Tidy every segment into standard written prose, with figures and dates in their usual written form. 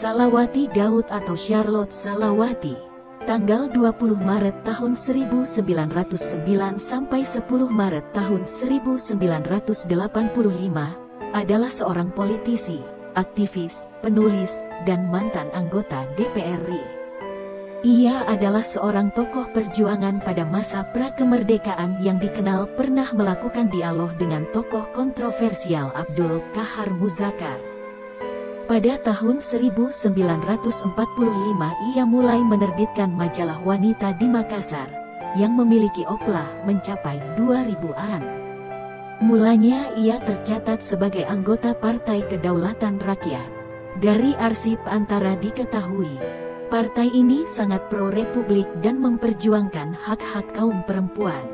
Salawati Daud atau Charlotte Salawati, tanggal 20 Maret tahun 1909 sampai 10 Maret tahun 1985, adalah seorang politisi, aktivis, penulis, dan mantan anggota DPR RI. Ia adalah seorang tokoh perjuangan pada masa pra-kemerdekaan yang dikenal pernah melakukan dialog dengan tokoh kontroversial Abdul Qahar Muzakkar. Pada tahun 1945 ia mulai menerbitkan majalah wanita di Makassar, yang memiliki oplah mencapai 2000-an. Mulanya ia tercatat sebagai anggota Partai Kedaulatan Rakyat. Dari arsip antara diketahui, partai ini sangat pro-republik dan memperjuangkan hak-hak kaum perempuan.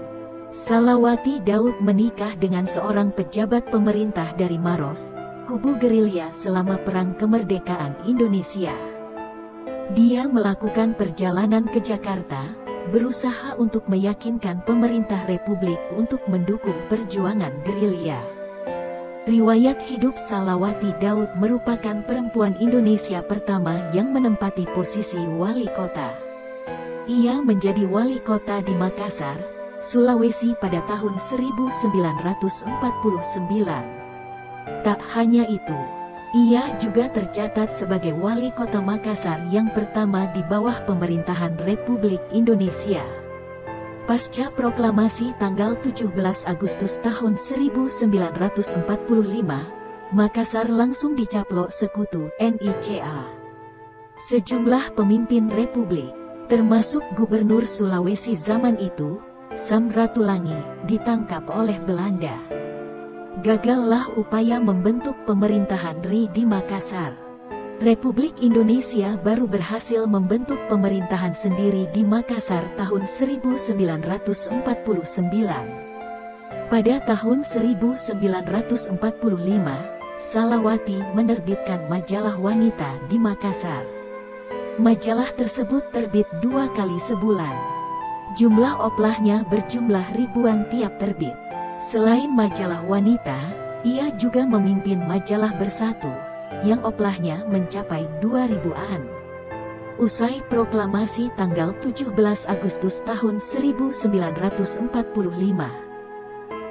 Salawati Daud menikah dengan seorang pejabat pemerintah dari Maros, kubu gerilya selama Perang Kemerdekaan Indonesia. Dia melakukan perjalanan ke Jakarta, berusaha untuk meyakinkan pemerintah Republik untuk mendukung perjuangan gerilya. Riwayat hidup Salawati Daud merupakan perempuan Indonesia pertama yang menempati posisi wali kota. Ia menjadi wali kota di Makassar, Sulawesi pada tahun 1949. Tak hanya itu, ia juga tercatat sebagai wali kota Makassar yang pertama di bawah pemerintahan Republik Indonesia. Pasca proklamasi tanggal 17 Agustus tahun 1945, Makassar langsung dicaplok sekutu NICA. Sejumlah pemimpin Republik, termasuk Gubernur Sulawesi zaman itu, Sam Ratulangi, ditangkap oleh Belanda. Gagallah upaya membentuk pemerintahan RI di Makassar. Republik Indonesia baru berhasil membentuk pemerintahan sendiri di Makassar tahun 1949. Pada tahun 1945, Salawati menerbitkan majalah wanita di Makassar. Majalah tersebut terbit 2 kali sebulan. Jumlah oplahnya berjumlah ribuan tiap terbit. Selain majalah wanita, ia juga memimpin majalah Bersatu, yang oplahnya mencapai 2000-an. Usai proklamasi tanggal 17 Agustus tahun 1945,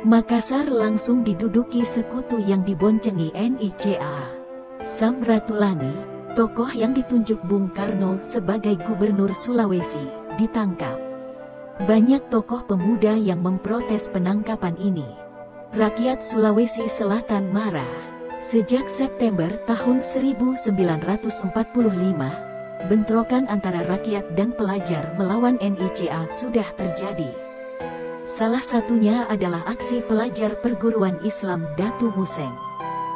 Makassar langsung diduduki sekutu yang diboncengi NICA. Sam Ratulangi, tokoh yang ditunjuk Bung Karno sebagai Gubernur Sulawesi, ditangkap. Banyak tokoh pemuda yang memprotes penangkapan ini. Rakyat Sulawesi Selatan marah. Sejak September tahun 1945, bentrokan antara rakyat dan pelajar melawan NICA sudah terjadi. Salah satunya adalah aksi pelajar perguruan Islam Datu Museng,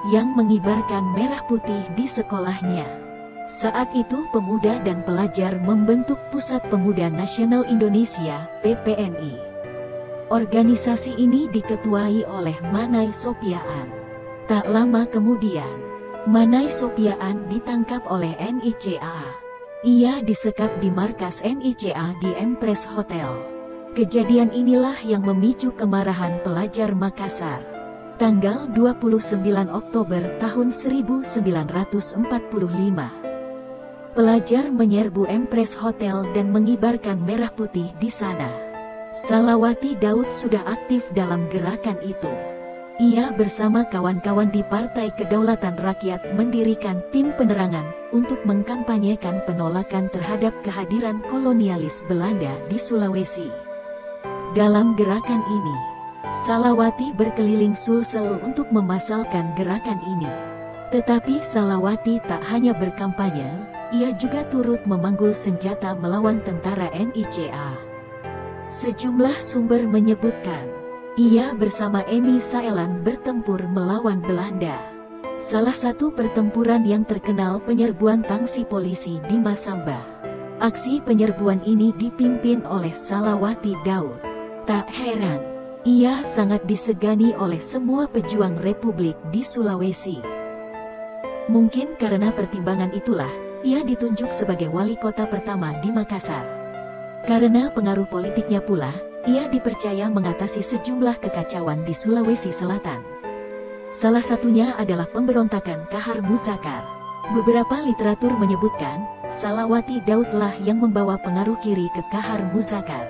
yang mengibarkan merah putih di sekolahnya. Saat itu pemuda dan pelajar membentuk Pusat Pemuda Nasional Indonesia, PPNI. Organisasi ini diketuai oleh Manai Sopiaan. Tak lama kemudian, Manai Sopiaan ditangkap oleh NICA. Ia disekap di markas NICA di Empress Hotel. Kejadian inilah yang memicu kemarahan pelajar Makassar. Tanggal 29 Oktober tahun 1945. Pelajar menyerbu Empress Hotel dan mengibarkan merah putih di sana. Salawati Daud sudah aktif dalam gerakan itu. Ia bersama kawan-kawan di Partai Kedaulatan Rakyat mendirikan tim penerangan untuk mengkampanyekan penolakan terhadap kehadiran kolonialis Belanda di Sulawesi. Dalam gerakan ini, Salawati berkeliling Sulsel untuk memasalkan gerakan ini. Tetapi Salawati tak hanya berkampanye, ia juga turut memanggul senjata melawan tentara NICA. Sejumlah sumber menyebutkan, ia bersama Emi Saelan bertempur melawan Belanda. Salah satu pertempuran yang terkenal penyerbuan tangsi polisi di Masamba. Aksi penyerbuan ini dipimpin oleh Salawati Daud. Tak heran, ia sangat disegani oleh semua pejuang Republik di Sulawesi. Mungkin karena pertimbangan itulah, ia ditunjuk sebagai wali kota pertama di Makassar. Karena pengaruh politiknya pula, ia dipercaya mengatasi sejumlah kekacauan di Sulawesi Selatan. Salah satunya adalah pemberontakan Qahar Muzakkar. Beberapa literatur menyebutkan, Salawati Daudlah yang membawa pengaruh kiri ke Kahar Muzakkar.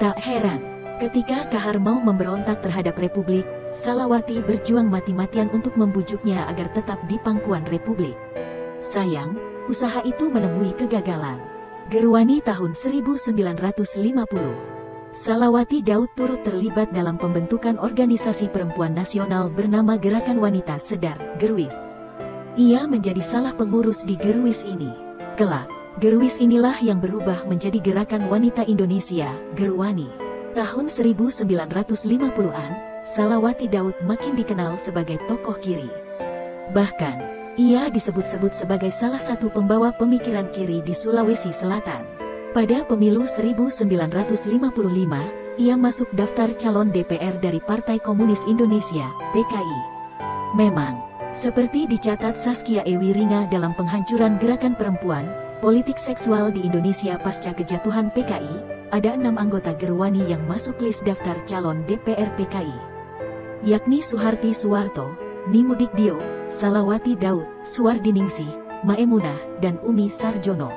Tak heran, ketika Kahar mau memberontak terhadap Republik, Salawati berjuang mati-matian untuk membujuknya agar tetap di pangkuan Republik. Sayang, usaha itu menemui kegagalan. Gerwani tahun 1950. Salawati Daud turut terlibat dalam pembentukan organisasi perempuan nasional bernama Gerakan Wanita Sedar, Gerwis. Ia menjadi salah pengurus di Gerwis ini. Kelak, Gerwis inilah yang berubah menjadi Gerakan Wanita Indonesia, Gerwani. Tahun 1950-an, Salawati Daud makin dikenal sebagai tokoh kiri. Bahkan, ia disebut-sebut sebagai salah satu pembawa pemikiran kiri di Sulawesi Selatan. Pada pemilu 1955, ia masuk daftar calon DPR dari Partai Komunis Indonesia, PKI. Memang, seperti dicatat Saskia Ewiringa dalam Penghancuran Gerakan Perempuan, Politik Seksual di Indonesia pasca kejatuhan PKI, ada 6 anggota Gerwani yang masuk list daftar calon DPR PKI, yakni Suharti Suwarto, Nimudikdio, Salawati Daud, Suwardiningsih, Maemunah, dan Umi Sarjono.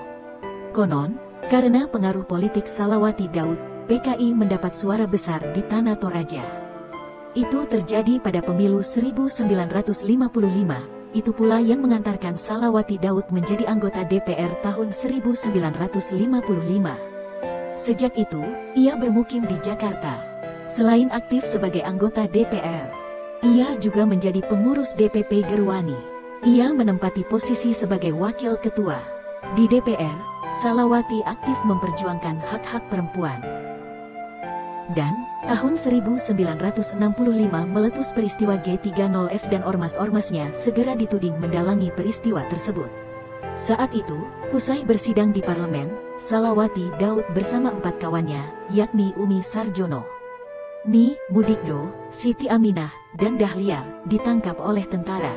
Konon, karena pengaruh politik Salawati Daud, PKI mendapat suara besar di Tanah Toraja. Itu terjadi pada pemilu 1955, itu pula yang mengantarkan Salawati Daud menjadi anggota DPR tahun 1955. Sejak itu, ia bermukim di Jakarta. Selain aktif sebagai anggota DPR, ia juga menjadi pengurus DPP Gerwani. Ia menempati posisi sebagai wakil ketua. Di DPR, Salawati aktif memperjuangkan hak-hak perempuan. Dan, tahun 1965 meletus peristiwa G30S dan ormas-ormasnya segera dituding mendalangi peristiwa tersebut. Saat itu, usai bersidang di parlemen, Salawati Daud bersama 4 kawannya, yakni Umi Sarjono, Nimudikdo, Siti Aminah, dan Dahliar, ditangkap oleh tentara.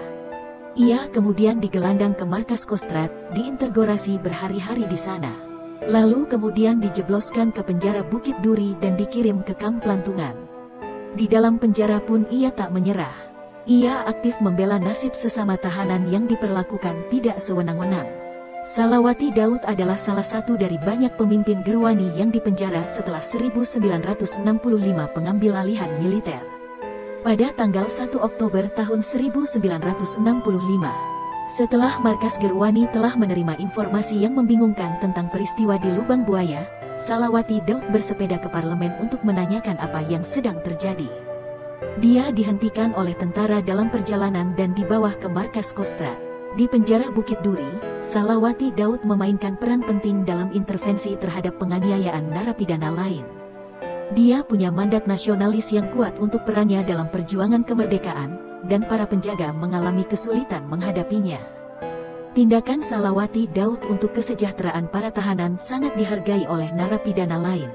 Ia kemudian digelandang ke markas Kostrad, diinterogasi berhari-hari di sana. Lalu kemudian dijebloskan ke penjara Bukit Duri dan dikirim ke kamp Plantungan. Di dalam penjara pun ia tak menyerah. Ia aktif membela nasib sesama tahanan yang diperlakukan tidak sewenang-wenang. Salawati Daud adalah salah satu dari banyak pemimpin Gerwani yang dipenjara setelah 1965 pengambil alihan militer. Pada tanggal 1 Oktober tahun 1965, setelah markas Gerwani telah menerima informasi yang membingungkan tentang peristiwa di Lubang Buaya, Salawati Daud bersepeda ke parlemen untuk menanyakan apa yang sedang terjadi. Dia dihentikan oleh tentara dalam perjalanan dan dibawa ke markas Kostrad. Di penjara Bukit Duri, Salawati Daud memainkan peran penting dalam intervensi terhadap penganiayaan narapidana lain. Dia punya mandat nasionalis yang kuat untuk perannya dalam perjuangan kemerdekaan, dan para penjaga mengalami kesulitan menghadapinya. Tindakan Salawati Daud untuk kesejahteraan para tahanan sangat dihargai oleh narapidana lain.